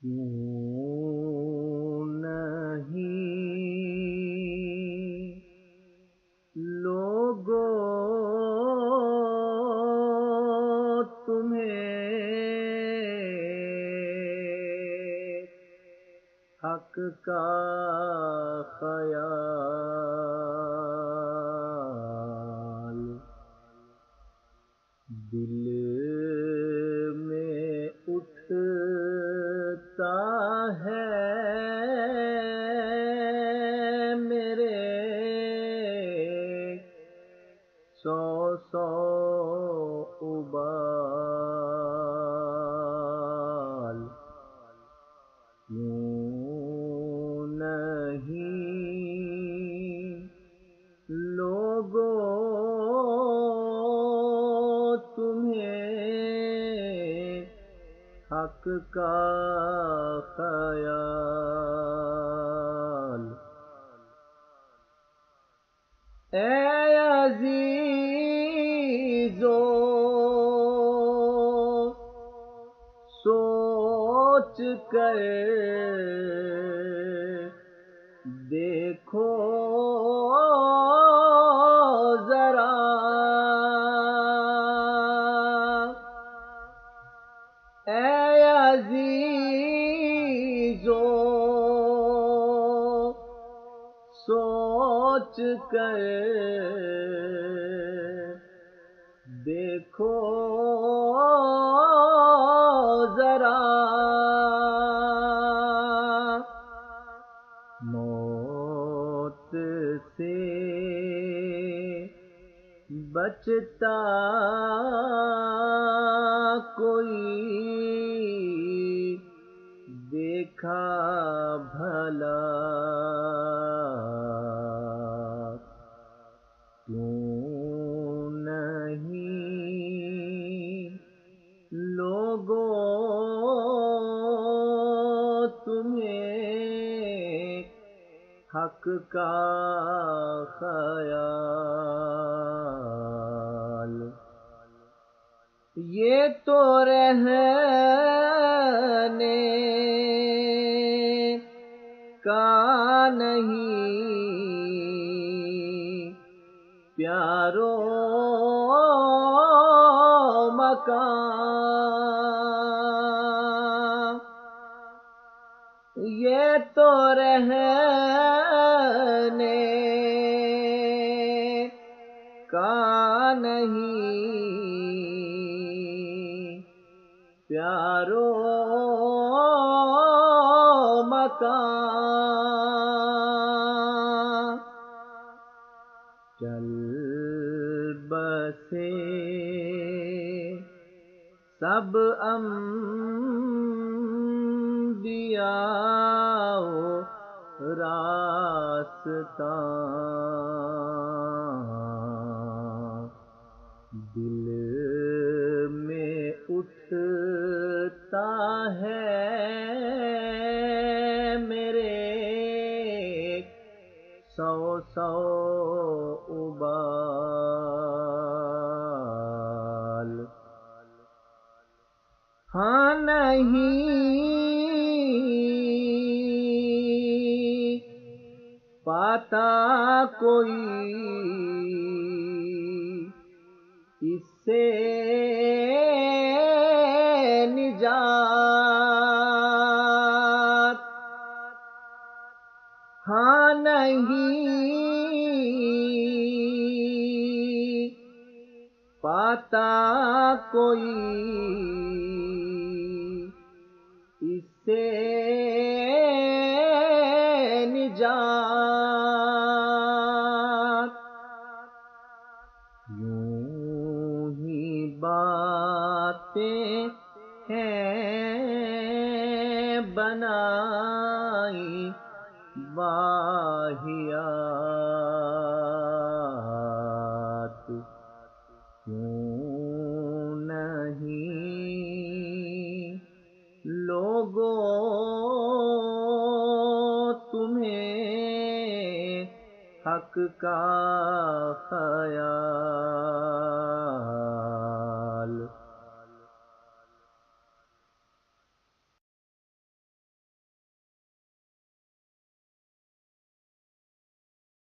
کیوں نہیں لوگوں تمہیں حق کا خیال دل میں اٹھتا ہے میرے سو سو ابال کیوں نہیں لوگوں تمہیں حق کا خیال اے عزیزو سوچ کر دیکھو ذرا اے عزیزو سوچ کر دیکھو ذرا موت سے بچتا کوئی دیکھا بھلا کیوں نہیں لوگوں تمہیں حق کا خیال یہ تو رہنے کا نہیں پیارو مکان یہ تو رہنے کا نہیں پیارو مکان چل بسے سب انبیاء راستان دل میں اٹھتا ہے میرے سو سو ابال ہاں نہیں پاتا کوئی اس سے نجات ہاں نہیں پاتا کوئی اس سے نجات یوں ہی باتیں ہیں بنائی واہیات کیوں نہیں لوگوں تمہیں حق کا خیال